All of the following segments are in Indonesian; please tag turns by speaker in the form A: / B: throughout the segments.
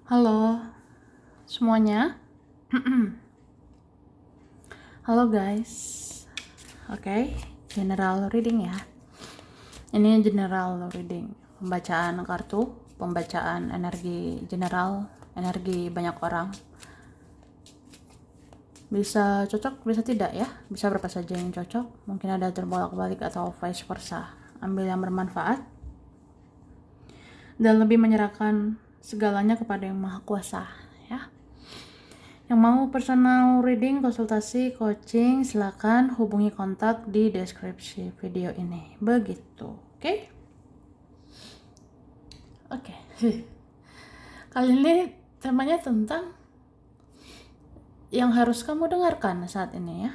A: Halo semuanya. Halo guys. Oke, general reading ya. Ini general reading, pembacaan kartu, pembacaan energi general, energi banyak orang. Bisa cocok, bisa tidak ya. Bisa berapa saja yang cocok. Mungkin ada terbolak-balik atau vice versa. Ambil yang bermanfaat dan lebih menyerahkan segalanya kepada yang maha kuasa ya. Yang mau personal reading, konsultasi, coaching, silakan hubungi kontak di deskripsi video ini. Begitu, oke? Oke. Kali ini temanya tentang yang harus kamu dengarkan saat ini ya.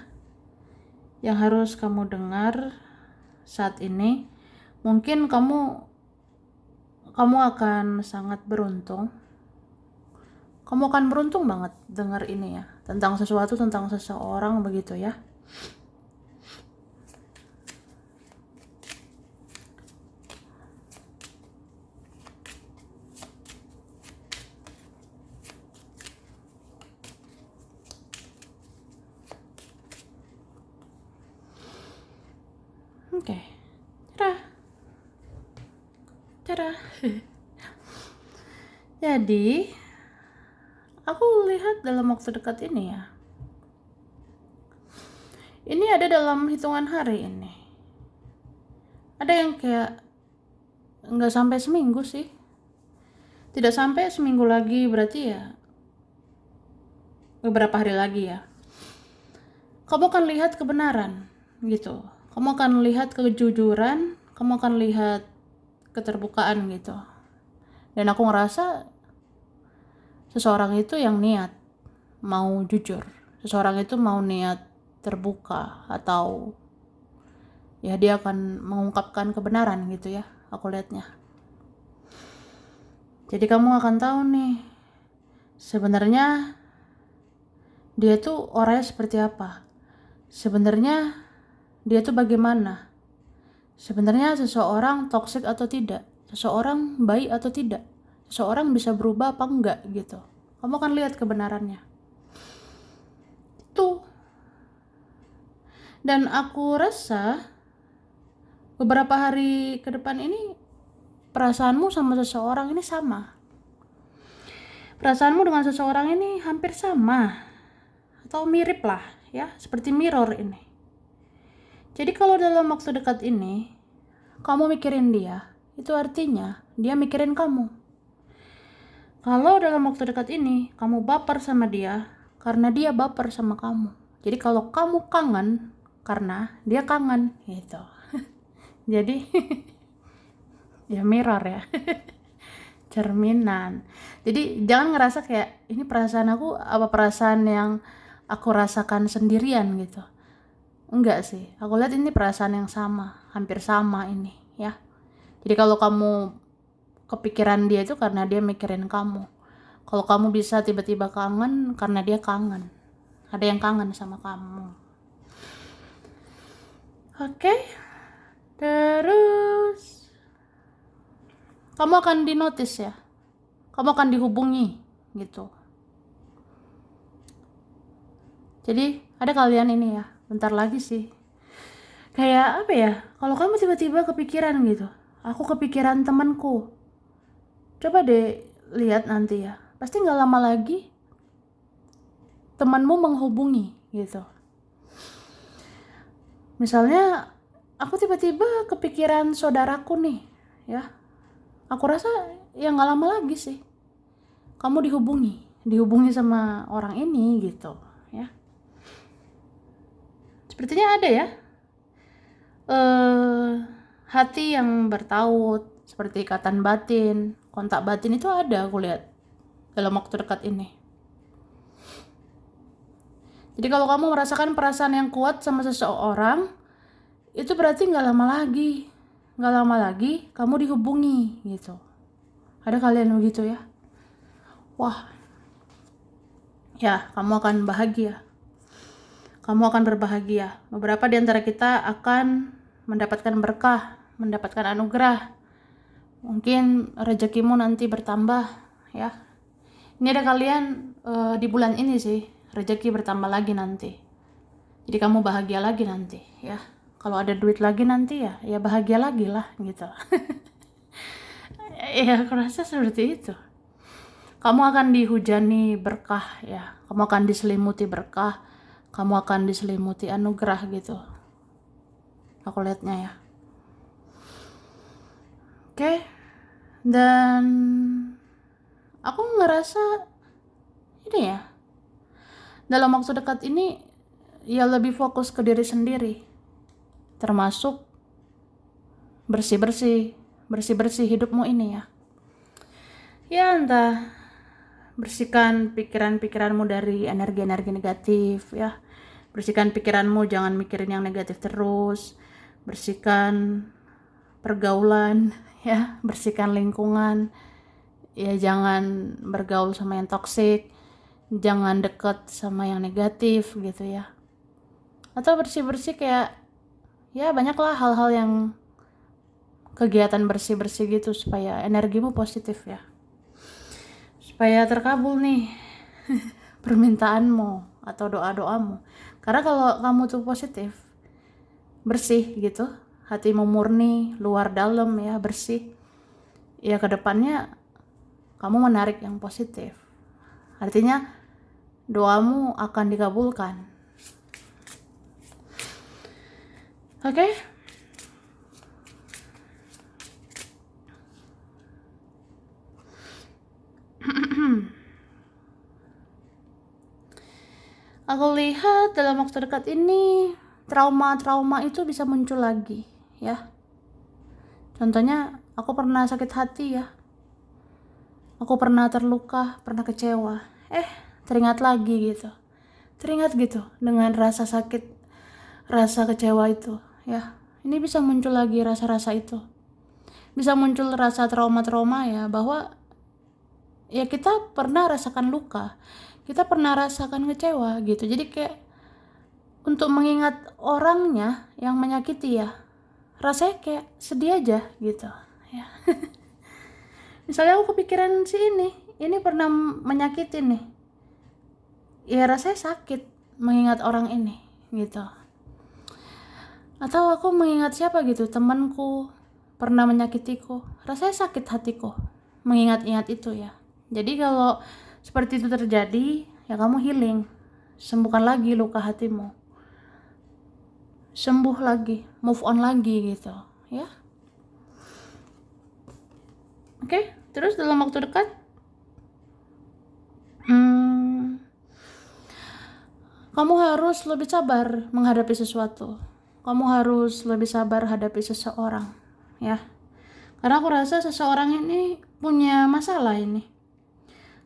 A: Yang harus kamu dengar saat ini, mungkin kamu akan sangat beruntung. Kamu akan beruntung banget dengar ini ya, tentang sesuatu, tentang seseorang begitu ya. Oke. Cerah. Jadi, aku lihat dalam waktu dekat ini ya. Ini ada dalam hitungan hari ini. Ada yang kayak nggak sampai seminggu sih. Tidak sampai seminggu lagi, berarti ya beberapa hari lagi ya. Kamu akan lihat kebenaran gitu. Kamu akan lihat kejujuran, kamu akan lihat keterbukaan gitu. Dan aku ngerasa seseorang itu yang niat mau jujur. Seseorang itu mau niat terbuka, atau ya dia akan mengungkapkan kebenaran gitu ya, aku lihatnya. Jadi kamu akan tahu nih, sebenarnya dia tuh orangnya seperti apa. Sebenarnya dia tuh bagaimana. Sebenarnya seseorang toksik atau tidak. Seseorang baik atau tidak. Seseorang bisa berubah apa enggak gitu. Kamu akan lihat kebenarannya. Itu. Dan aku rasa beberapa hari ke depan ini perasaanmu sama seseorang ini sama. Perasaanmu dengan seseorang ini hampir sama. Atau mirip lah ya, seperti mirror ini. Jadi kalau dalam waktu dekat ini kamu mikirin dia, itu artinya dia mikirin kamu. Kalau dalam waktu dekat ini kamu baper sama dia, karena dia baper sama kamu. Jadi kalau kamu kangen, karena dia kangen gitu. Jadi ya mirror ya. Cerminan. Jadi jangan ngerasa kayak ini perasaan aku apa perasaan yang aku rasakan sendirian gitu. Enggak sih, aku lihat ini perasaan yang sama, hampir sama ini ya. Jadi kalau kamu kepikiran dia itu karena dia mikirin kamu. Kalau kamu bisa tiba-tiba kangen karena dia kangen. Ada yang kangen sama kamu. Oke. Terus kamu akan dinotis ya. Kamu akan dihubungi gitu. Jadi ada kalian ini ya, bentar lagi sih. Kayak apa ya, kalau kamu tiba-tiba kepikiran gitu, aku kepikiran temanku. Coba deh lihat nanti ya, pasti gak lama lagi temanmu menghubungi gitu. Misalnya aku tiba-tiba kepikiran saudaraku nih ya, aku rasa ya gak lama lagi sih kamu dihubungi sama orang ini gitu ya. Sepertinya ada ya hati yang bertaut, seperti ikatan batin, kontak batin itu ada aku lihat dalam waktu dekat ini. Jadi kalau kamu merasakan perasaan yang kuat sama seseorang, itu berarti gak lama lagi kamu dihubungi gitu. Ada kalian begitu ya? Wah, ya kamu akan bahagia. Kamu akan berbahagia. Beberapa di antara kita akan mendapatkan berkah, mendapatkan anugerah. Mungkin rezekimu nanti bertambah ya. Ini ada kalian di bulan ini sih, rezeki bertambah lagi nanti. Jadi kamu bahagia lagi nanti ya. Kalau ada duit lagi nanti ya bahagia lagi lah gitu. Ya aku rasa seperti itu. Kamu akan dihujani berkah ya. Kamu akan diselimuti berkah. Kamu akan diselimuti anugerah gitu. Aku lihatnya ya. Oke. Dan aku ngerasa ini ya, dalam waktu dekat ini ya lebih fokus ke diri sendiri. Termasuk bersih-bersih hidupmu ini ya. Ya entah bersihkan pikiran-pikiranmu dari energi-energi negatif ya. Bersihkan pikiranmu, jangan mikirin yang negatif terus. Bersihkan pergaulan ya, bersihkan lingkungan. Ya jangan bergaul sama yang toksik. Jangan deket sama yang negatif gitu ya. Atau bersih-bersih kayak ya banyaklah hal-hal yang kegiatan bersih-bersih gitu supaya energimu positif ya. Supaya terkabul nih permintaanmu atau doa-doamu. Karena kalau kamu tuh positif, bersih gitu, hatimu murni, luar dalam ya, bersih. Ya kedepannya kamu menarik yang positif. Artinya doamu akan dikabulkan. Oke? Aku lihat dalam waktu dekat ini trauma-trauma itu bisa muncul lagi ya. Contohnya aku pernah sakit hati ya. Aku pernah terluka, pernah kecewa. Teringat lagi gitu. Teringat gitu dengan rasa sakit, rasa kecewa itu ya. Ini bisa muncul lagi rasa-rasa itu. Bisa muncul rasa trauma-trauma ya, bahwa ya kita pernah rasakan luka. Kita pernah rasakan kecewa gitu. Jadi kayak untuk mengingat orangnya yang menyakiti ya, rasanya kayak sedih aja gitu ya. Misalnya aku kepikiran si ini pernah menyakiti nih, ya rasanya sakit mengingat orang ini gitu. Atau aku mengingat siapa gitu, temanku pernah menyakitiku, rasanya sakit hatiku mengingat-ingat itu ya. Jadi kalau seperti itu terjadi, ya kamu healing, sembuhkan lagi luka hatimu, sembuh lagi, move on lagi gitu ya. Oke, terus dalam waktu dekat kamu harus lebih sabar menghadapi sesuatu. Kamu harus lebih sabar hadapi seseorang ya. Karena aku rasa seseorang ini punya masalah ini.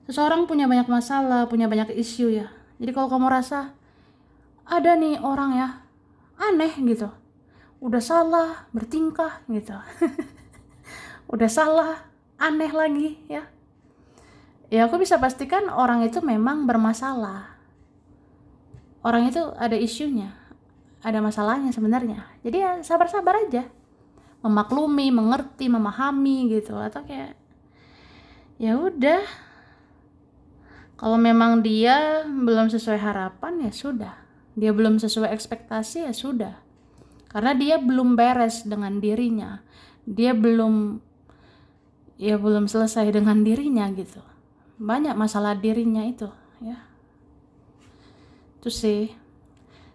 A: Seseorang punya banyak masalah, punya banyak isu ya. Jadi kalau kamu rasa ada nih orang ya aneh gitu, udah salah bertingkah gitu, udah salah aneh lagi ya, ya aku bisa pastikan orang itu memang bermasalah. Orang itu ada isunya, ada masalahnya sebenarnya. Jadi ya sabar-sabar aja, memaklumi, mengerti, memahami gitu. Atau kayak ya udah, kalau memang dia belum sesuai harapan ya sudah, dia belum sesuai ekspektasi ya sudah. Karena dia belum beres dengan dirinya, dia belum selesai dengan dirinya gitu. Banyak masalah dirinya itu ya. Itu sih.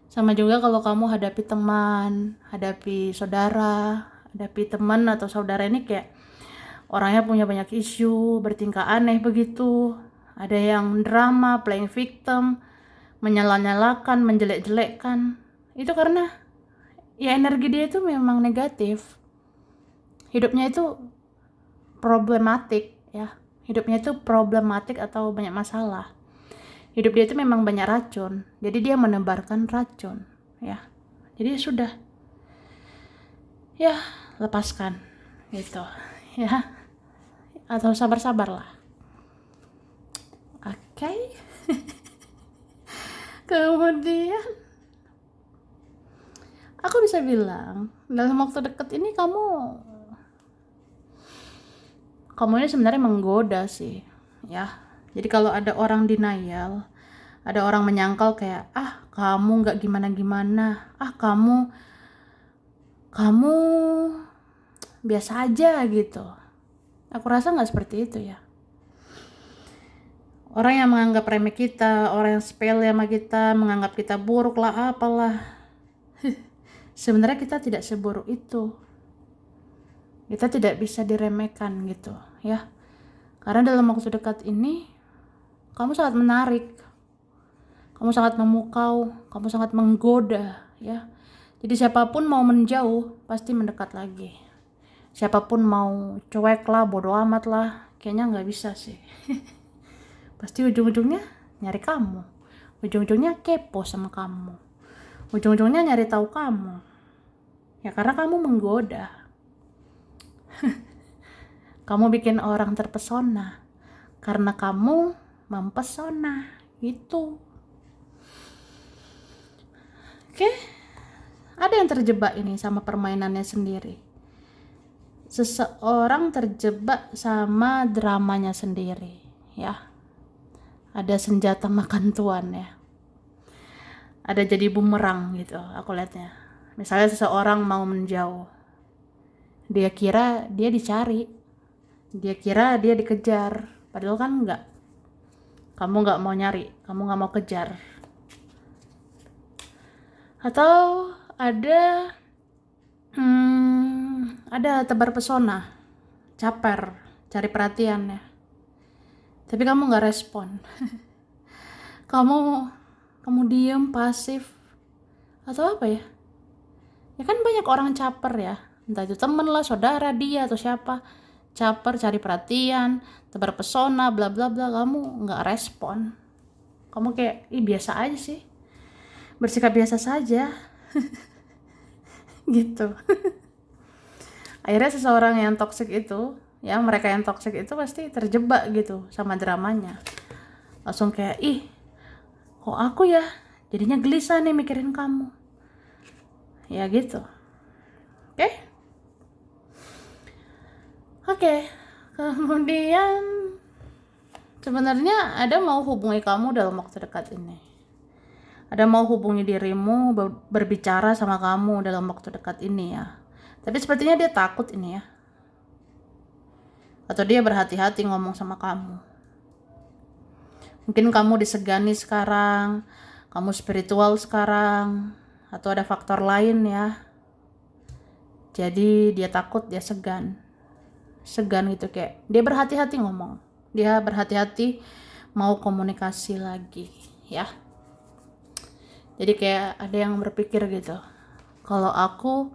A: Sama juga kalau kamu hadapi teman, hadapi saudara, hadapi teman atau saudara ini kayak orangnya punya banyak isu, bertingkah aneh begitu. Ada yang drama, playing victim, menyala-nyalakan, menjelek-jelekkan. Itu karena ya energi dia itu memang negatif. Hidupnya itu problematik ya. Hidupnya itu problematik atau banyak masalah. Hidup dia itu memang banyak racun. Jadi dia menebarkan racun ya. Jadi sudah ya lepaskan gitu ya. Atau sabar-sabarlah. Oke. Kemudian aku bisa bilang dalam waktu dekat ini kamu ini sebenarnya menggoda sih ya. Jadi kalau ada orang denial, ada orang menyangkal kayak, kamu nggak gimana-gimana, kamu biasa aja gitu. Aku rasa nggak seperti itu ya. Orang yang menganggap remeh kita, orang yang sepele sama kita, menganggap kita buruk lah apalah. Sebenarnya kita tidak seburuk itu. Kita tidak bisa diremehkan gitu ya. Karena dalam waktu dekat ini, kamu sangat menarik. Kamu sangat memukau, kamu sangat menggoda ya. Jadi siapapun mau menjauh, pasti mendekat lagi. Siapapun mau cuek lah, bodo amat lah, kayaknya nggak bisa sih. Pasti ujung-ujungnya nyari kamu. Ujung-ujungnya kepo sama kamu. Ujung-ujungnya nyari tahu kamu. Ya karena kamu menggoda. Kamu bikin orang terpesona. Karena kamu mempesona. Gitu. Oke? Ada yang terjebak ini sama permainannya sendiri. Seseorang terjebak sama dramanya sendiri. Ya. Ada senjata makan tuan ya. Ada jadi bumerang gitu aku lihatnya. Misalnya seseorang mau menjauh, dia kira dia dicari, dia kira dia dikejar, padahal kan enggak. Kamu nggak mau nyari, kamu nggak mau kejar. Atau ada tebar pesona, caper, cari perhatian ya, tapi kamu nggak respon. kamu diem, pasif, atau apa ya? Ya kan banyak orang caper ya, entah itu temen lah, saudara dia atau siapa, caper, cari perhatian, tebar pesona, bla bla bla, kamu nggak respon. Kamu kayak, biasa aja sih, bersikap biasa saja, gitu. Akhirnya seseorang yang toksik itu, ya mereka yang toksik itu pasti terjebak gitu sama dramanya. Langsung kayak, kok aku ya, jadinya gelisah nih mikirin kamu. Ya gitu. Oke. Kemudian sebenarnya ada mau hubungi kamu dalam waktu dekat ini. Ada mau hubungi dirimu, berbicara sama kamu dalam waktu dekat ini ya. Tapi sepertinya dia takut ini ya. Atau dia berhati-hati ngomong sama kamu. Mungkin kamu disegani sekarang, kamu spiritual sekarang, atau ada faktor lain ya. Jadi dia takut, dia segan gitu, kayak dia berhati-hati ngomong, dia berhati-hati mau komunikasi lagi ya. Jadi kayak ada yang berpikir gitu, kalau aku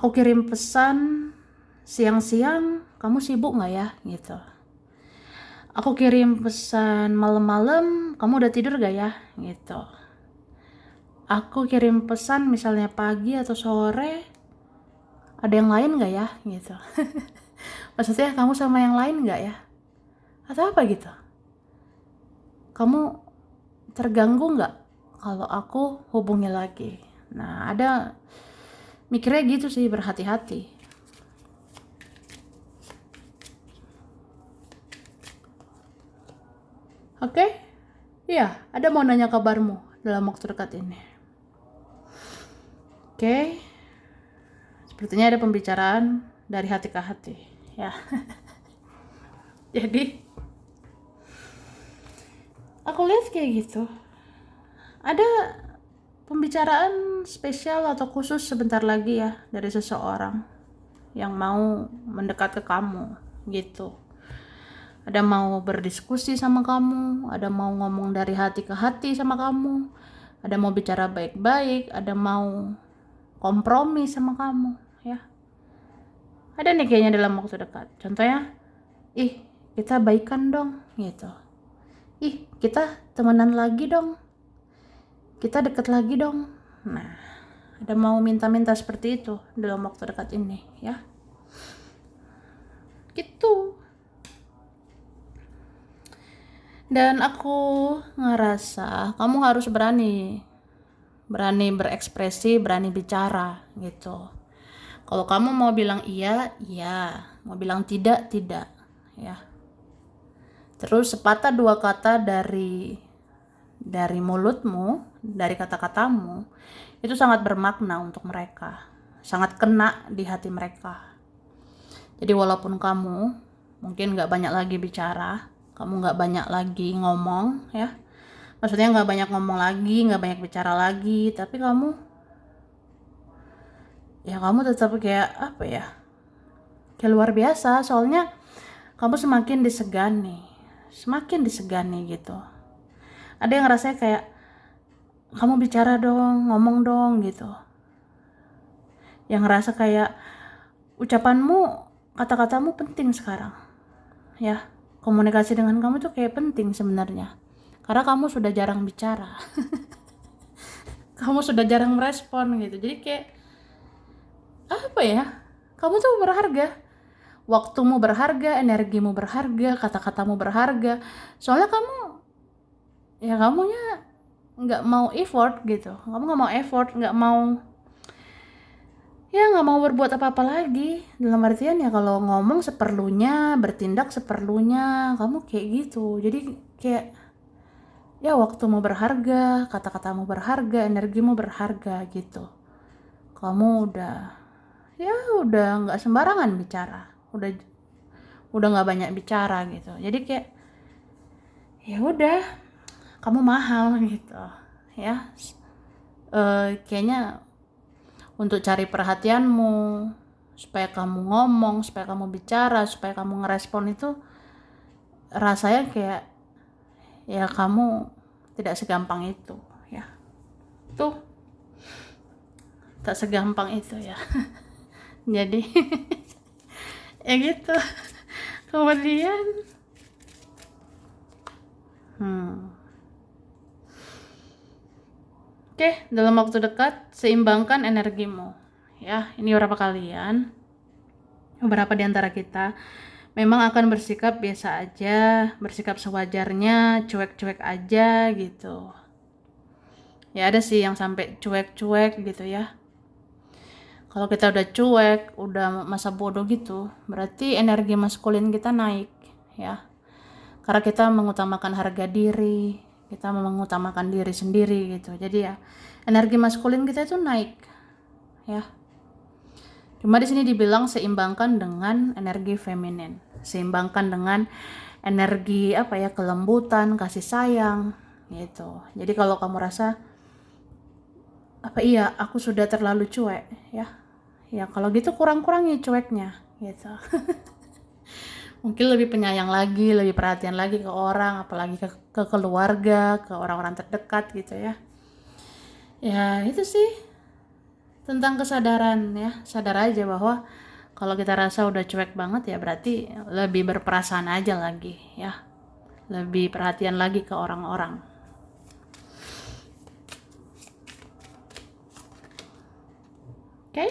A: kirim pesan siang-siang, kamu sibuk nggak ya gitu. Aku kirim pesan malam-malam, kamu udah tidur gak ya gitu. Aku kirim pesan misalnya pagi atau sore, ada yang lain gak ya gitu. Maksudnya kamu sama yang lain gak ya, atau apa gitu. Kamu terganggu gak kalau aku hubungi lagi. Nah ada mikirnya gitu sih, berhati-hati. Oke? Iya, ada mau nanya kabarmu dalam waktu dekat ini. Oke? Sepertinya ada pembicaraan dari hati ke hati ya. Jadi aku lihat kayak gitu, ada pembicaraan spesial atau khusus sebentar lagi ya dari seseorang yang mau mendekat ke kamu gitu. Ada mau berdiskusi sama kamu, ada mau ngomong dari hati ke hati sama kamu, ada mau bicara baik-baik, ada mau kompromi sama kamu ya. Ada nih kayaknya dalam waktu dekat. Contohnya, kita baikan dong gitu. Kita temenan lagi dong. Kita deket lagi dong. Nah, ada mau minta-minta seperti itu dalam waktu dekat ini ya. Gitu. Dan aku ngerasa kamu harus berani berekspresi, berani bicara gitu. Kalau kamu mau bilang iya, mau bilang tidak ya. Terus sepatah dua kata dari mulutmu, dari kata-katamu, itu sangat bermakna untuk mereka, sangat kena di hati mereka. Jadi walaupun kamu mungkin gak banyak lagi bicara, kamu gak banyak lagi ngomong ya, maksudnya gak banyak ngomong lagi, gak banyak bicara lagi, tapi kamu tetap kayak apa ya, kayak luar biasa. Soalnya kamu semakin disegani gitu. Ada yang rasanya kayak, kamu bicara dong, ngomong dong gitu. Yang ngerasa kayak ucapanmu, kata-katamu penting sekarang ya. Komunikasi dengan kamu tuh kayak penting sebenarnya, karena kamu sudah jarang bicara. Kamu sudah jarang merespon gitu. Jadi kayak apa ya, kamu tuh berharga, waktumu berharga, energimu berharga, kata-katamu berharga. Soalnya kamunya nggak mau effort gitu, kamu nggak mau effort, nggak mau berbuat apa-apa lagi. Dalam artian ya, kalau ngomong seperlunya, bertindak seperlunya, kamu kayak gitu. Jadi kayak ya, waktumu berharga, kata-katamu berharga, energimu berharga gitu. Kamu udah nggak sembarangan bicara, udah nggak banyak bicara gitu. Jadi kayak ya udah, kamu mahal gitu ya. Kayaknya untuk cari perhatianmu, supaya kamu ngomong, supaya kamu bicara, supaya kamu ngerespon itu rasanya kayak ya kamu tidak segampang itu ya. Tuh, tak segampang itu ya. Jadi ya gitu. Kemudian Oke, dalam waktu dekat seimbangkan energimu ya. Ini beberapa di antara kita memang akan bersikap biasa aja, bersikap sewajarnya, cuek-cuek aja gitu. Ya ada sih yang sampai cuek-cuek gitu ya. Kalau kita udah cuek, udah masa bodoh gitu, berarti energi maskulin kita naik ya. Karena kita mengutamakan harga diri, kita mengutamakan diri sendiri gitu. Jadi ya, energi maskulin kita itu naik ya. Cuma di sini dibilang seimbangkan dengan energi feminin, seimbangkan dengan energi kelembutan, kasih sayang gitu. Jadi kalau kamu rasa aku sudah terlalu cuek ya kalau gitu kurang-kurangi cueknya gitu. Mungkin lebih penyayang lagi, lebih perhatian lagi ke orang, apalagi ke keluarga, ke orang-orang terdekat gitu ya. Ya itu sih tentang kesadaran ya. Sadar aja bahwa kalau kita rasa udah cuek banget ya berarti lebih berperasaan aja lagi ya. Lebih perhatian lagi ke orang-orang. Oke?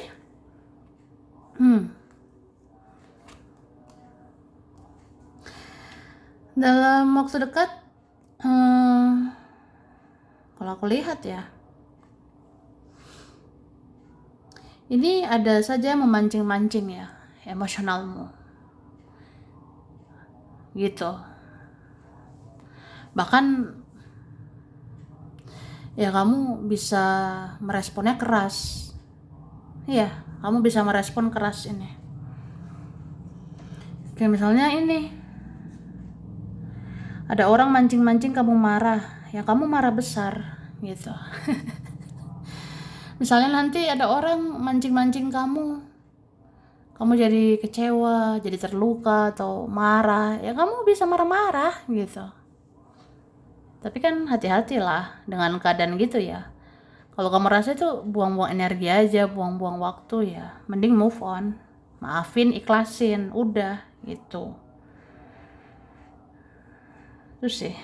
A: Dalam waktu dekat kalau aku lihat ya, ini ada saja memancing-mancing ya emosionalmu gitu. Bahkan ya kamu bisa meresponnya keras. Iya, kamu bisa merespon keras ini. Kayak misalnya ini, ada orang mancing-mancing kamu marah, ya kamu marah besar gitu. Misalnya nanti ada orang mancing-mancing kamu jadi kecewa, jadi terluka atau marah, ya kamu bisa marah-marah gitu. Tapi kan hati-hatilah dengan keadaan gitu ya. Kalau kamu rasa itu buang-buang energi aja, buang-buang waktu ya, mending move on, maafin, ikhlasin, udah gitu. Terus sih.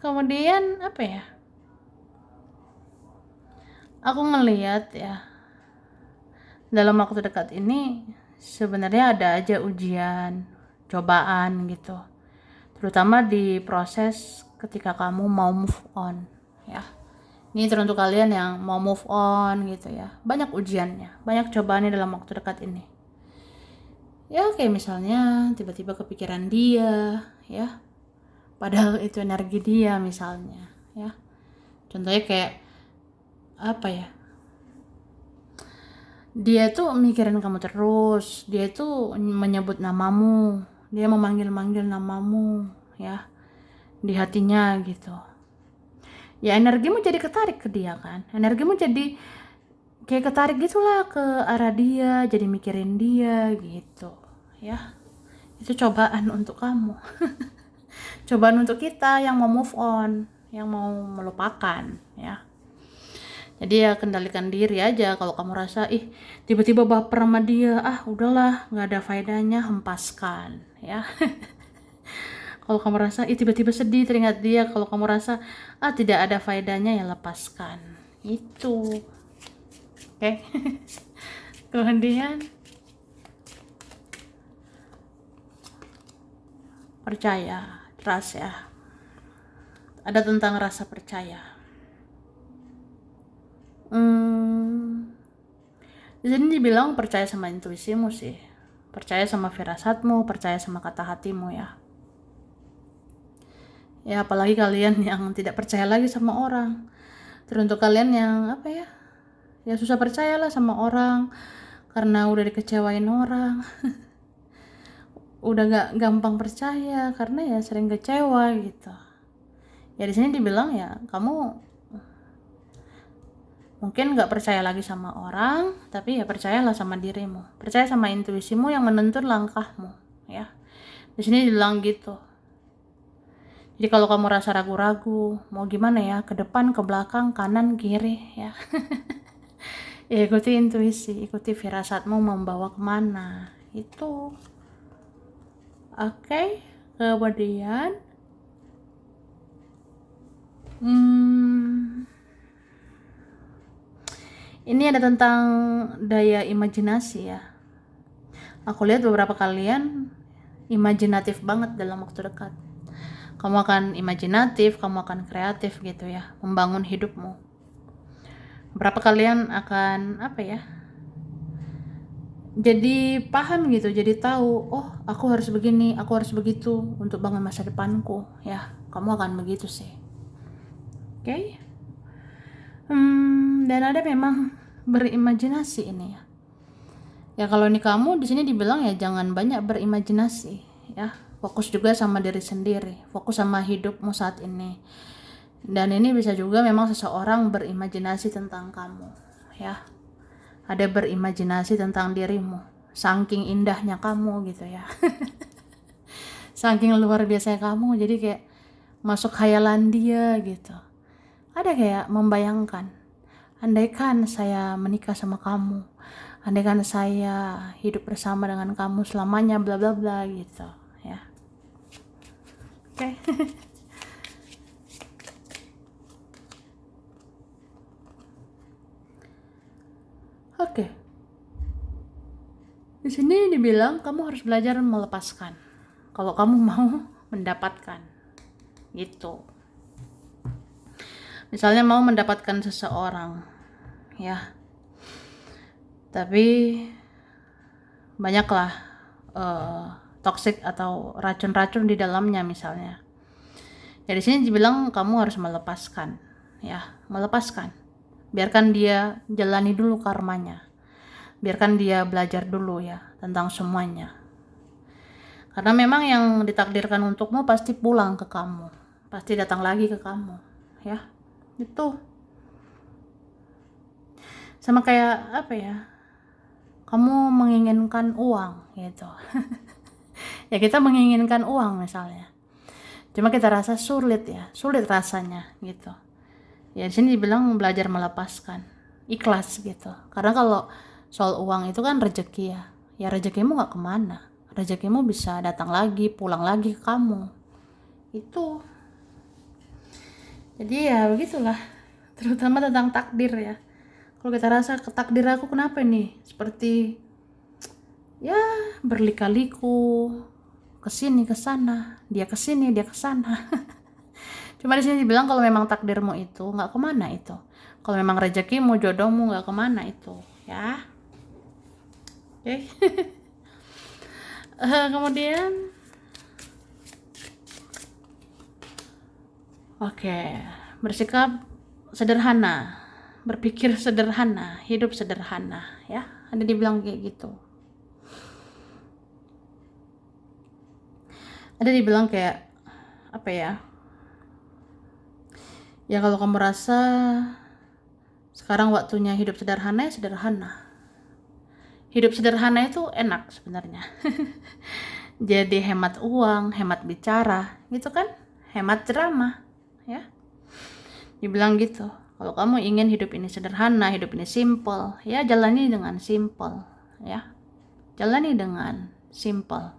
A: Kemudian apa ya? Aku ngelihat ya, dalam waktu dekat ini sebenarnya ada aja ujian, cobaan gitu. Terutama di proses ketika kamu mau move on ya. Ini teruntuk kalian yang mau move on gitu ya. Banyak ujiannya, banyak cobaannya dalam waktu dekat ini. Ya kayak misalnya tiba-tiba kepikiran dia, ya. Padahal itu energi dia misalnya, ya. Contohnya kayak apa ya? Dia tuh mikirin kamu terus, dia tuh menyebut namamu, dia memanggil-manggil namamu, ya, di hatinya gitu. Ya energimu jadi ketarik ke dia kan, energimu jadi kayak ketarik gitulah ke arah dia, jadi mikirin dia gitu, ya. Itu cobaan untuk kamu. Cobaan untuk kita yang mau move on, yang mau melupakan, ya. Jadi ya kendalikan diri aja. Kalau kamu rasa tiba-tiba baper sama dia, udahlah nggak ada faedahnya, hempaskan, ya. Kalau kamu rasa tiba-tiba sedih teringat dia, kalau kamu rasa tidak ada faedahnya, ya lepaskan. Itu, oke. Kemudian percaya, trust ya. Ada tentang rasa percaya. Di sini dibilang percaya sama intuisimu sih, percaya sama firasatmu, percaya sama kata hatimu ya. Ya apalagi kalian yang tidak percaya lagi sama orang. Teruntuk kalian yang apa ya, ya susah percayalah sama orang karena udah dikecewain orang. Udah gak gampang percaya karena ya sering kecewa gitu. Ya di sini dibilang ya kamu mungkin gak percaya lagi sama orang, tapi ya percayalah sama dirimu, percaya sama intuisimu yang menuntun langkahmu ya. Di sini dibilang gitu. Jadi kalau kamu rasa ragu-ragu mau gimana ya, ke depan, ke belakang, kanan, kiri ya, ya ikuti intuisi, ikuti firasatmu membawa kemana itu. Oke. Kemudian ini ada tentang daya imajinasi ya. Aku lihat beberapa kalian imajinatif banget dalam waktu dekat. Kamu akan imajinatif, kamu akan kreatif gitu ya, membangun hidupmu. Beberapa kalian akan apa ya, jadi paham gitu, jadi tahu, oh aku harus begini, aku harus begitu untuk bangun masa depanku ya. Kamu akan begitu sih. Oke. Dan ada memang berimajinasi ini ya. Ya kalau ini kamu di sini dibilang ya jangan banyak berimajinasi ya. Fokus juga sama diri sendiri, fokus sama hidupmu saat ini. Dan ini bisa juga memang seseorang berimajinasi tentang kamu ya. Ada berimajinasi tentang dirimu, saking indahnya kamu gitu ya. Saking luar biasa kamu, jadi kayak masuk khayalan dia gitu. Ada kayak membayangkan, andaikan saya menikah sama kamu, andaikan saya hidup bersama dengan kamu selamanya, bla bla bla gitu ya. Oke. Oke. Di sini dibilang kamu harus belajar melepaskan kalau kamu mau mendapatkan gitu. Misalnya mau mendapatkan seseorang ya, tapi banyaklah toksik atau racun-racun di dalamnya misalnya. Ya di sini dibilang kamu harus melepaskan ya, melepaskan. Biarkan dia jalani dulu karmanya. Biarkan dia belajar dulu ya tentang semuanya. Karena memang yang ditakdirkan untukmu pasti pulang ke kamu, pasti datang lagi ke kamu ya. Itu sama kayak apa ya, kamu menginginkan uang gitu. Ya kita menginginkan uang misalnya, cuma kita rasa sulit rasanya gitu. Ya di sini dibilang belajar melepaskan, ikhlas gitu. Karena kalau soal uang itu kan rezeki ya rezekimu gak kemana, rezekimu bisa datang lagi, pulang lagi ke kamu itu. Jadi ya begitulah, terutama tentang takdir ya. Kalau kita rasa takdir aku kenapa nih seperti ya berlika-liku, kesini kesana, dia kesini dia kesana. Cuma di sini dibilang kalau memang takdirmu itu nggak kemana itu, kalau memang rezekimu, jodohmu nggak kemana itu ya. Oke. Kemudian oke, bersikap sederhana, berpikir sederhana, hidup sederhana, ya. Ada dibilang kayak gitu. Ada dibilang kayak apa ya? Ya kalau kamu rasa sekarang waktunya hidup sederhana, ya sederhana. Hidup sederhana itu enak sebenarnya. Jadi hemat uang, hemat bicara, gitu kan? Hemat drama, ya. Dibilang gitu. Kalau kamu ingin hidup ini sederhana, hidup ini simple, ya jalani dengan simple, ya. Jalani dengan simple.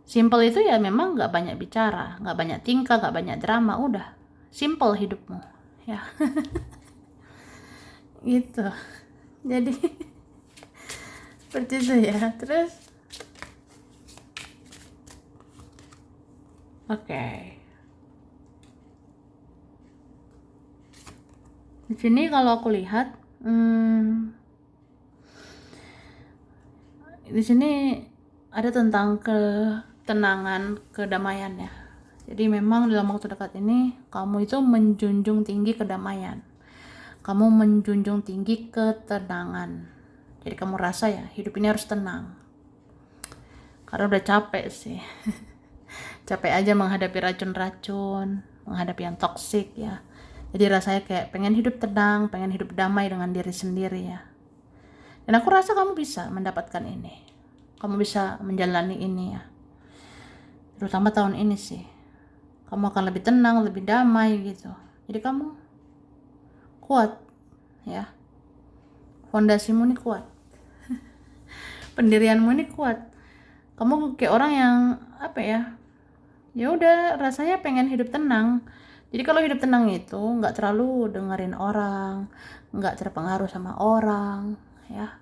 A: Simple itu ya memang nggak banyak bicara, nggak banyak tingkah, nggak banyak drama, udah. Simple hidupmu, ya. Gitu. Jadi seperti itu ya. Terus oke. Di sini kalau aku lihat, di sini ada tentang ketenangan, kedamaian ya. Jadi memang dalam waktu dekat ini kamu itu menjunjung tinggi kedamaian. Kamu menjunjung tinggi ketenangan. Jadi kamu rasa ya hidup ini harus tenang. Karena udah capek sih. Capek aja menghadapi racun-racun, menghadapi yang toksik ya. Jadi rasanya kayak pengen hidup tenang, pengen hidup damai dengan diri sendiri ya. Dan aku rasa kamu bisa mendapatkan ini. Kamu bisa menjalani ini ya. Terutama tahun ini sih. Kamu akan lebih tenang, lebih damai gitu. Jadi kamu kuat ya. Fondasimu ini kuat. Pendirianmu ini kuat. Kamu kayak orang yang apa ya? Ya udah rasanya pengen hidup tenang. Jadi kalau hidup tenang itu nggak terlalu dengerin orang, nggak terpengaruh sama orang, ya.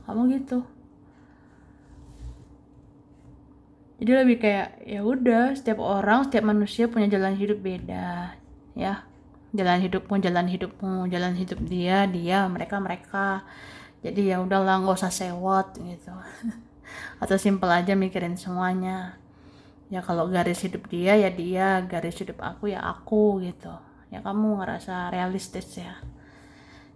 A: Kamu gitu. Jadi lebih kayak ya udah setiap orang, setiap manusia punya jalan hidup beda, ya. Jalan hidupmu, jalan hidup dia, mereka. Jadi ya udahlah nggak usah sewot gitu. Atau simpel aja mikirin semuanya. Ya kalau garis hidup dia ya dia, garis hidup aku ya aku gitu. Ya kamu ngerasa realistis ya.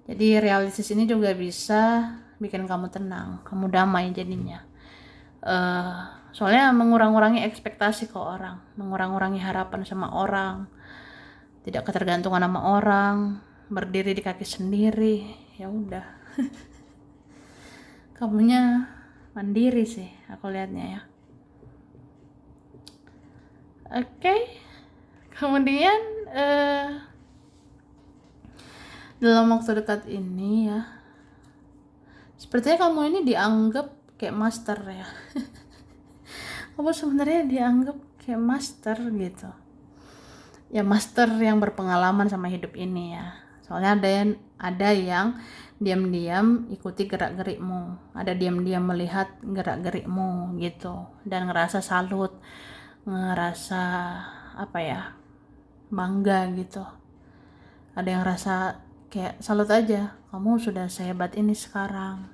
A: Jadi realistis ini juga bisa bikin kamu tenang, kamu damai jadinya. Soalnya mengurangi ekspektasi ke orang, mengurangi harapan sama orang, tidak ketergantungan sama orang, berdiri di kaki sendiri. Ya udah. Kamunya mandiri sih aku lihatnya ya. Oke. Kemudian dalam waktu dekat ini ya, sepertinya kamu ini dianggap kayak master ya. Kamu sebenarnya dianggap kayak master gitu. Ya master yang berpengalaman sama hidup ini ya. Soalnya ada yang diam-diam ikuti gerak-gerikmu, ada diam-diam melihat gerak-gerikmu gitu dan ngerasa salut, ngerasa apa ya, bangga gitu. Ada yang rasa kayak salut aja, kamu sudah sehebat ini sekarang,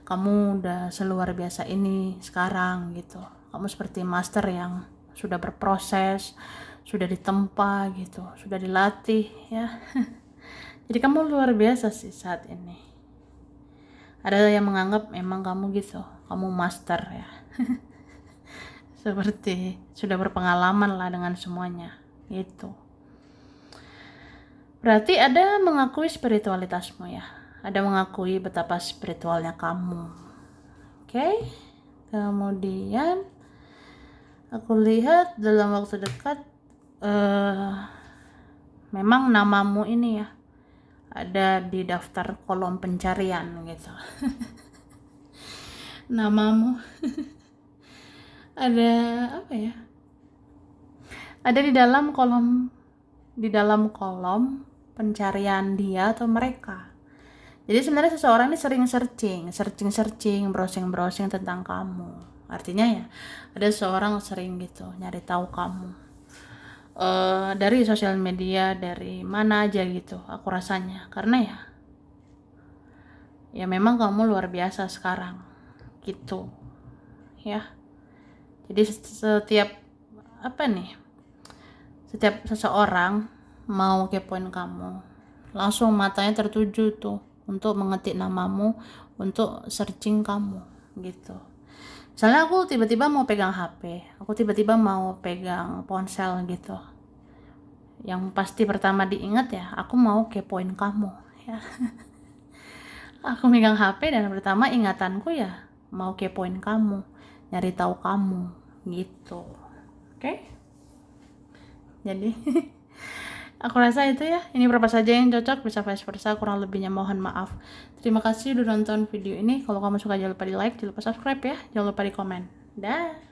A: kamu udah seluar biasa ini sekarang gitu. Kamu seperti master yang sudah berproses, sudah ditempa gitu, sudah dilatih ya. Jadi kamu luar biasa sih saat ini. Ada yang menganggap memang kamu gitu, kamu master ya. Seperti sudah berpengalaman lah dengan semuanya gitu. Berarti ada mengakui spiritualitasmu ya. Ada mengakui betapa spiritualnya kamu. Oke. Kemudian aku lihat dalam waktu dekat memang namamu ini ya ada di daftar kolom pencarian gitu. Namamu ada apa ya? Ada di dalam kolom pencarian dia atau mereka. Jadi sebenarnya seseorang ini sering searching, browsing tentang kamu. Artinya ya ada seseorang sering gitu nyari tahu kamu dari sosial media, dari mana aja gitu. Aku rasanya karena ya memang kamu luar biasa sekarang gitu ya. Jadi setiap setiap seseorang mau kepoin kamu, langsung matanya tertuju tuh untuk mengetik namamu, untuk searching kamu gitu. Misalnya aku tiba-tiba mau pegang HP, aku tiba-tiba mau pegang ponsel gitu, yang pasti pertama diingat ya, aku mau kepoin kamu ya. Aku megang HP dan pertama ingatanku ya mau kepoin kamu, nyari tahu kamu gitu. Oke? Jadi aku rasa itu ya, ini berapa saja yang cocok, bisa vice versa, kurang lebihnya mohon maaf. Terima kasih udah nonton video ini. Kalau kamu suka jangan lupa di like, jangan lupa subscribe ya, jangan lupa di komen. Dah.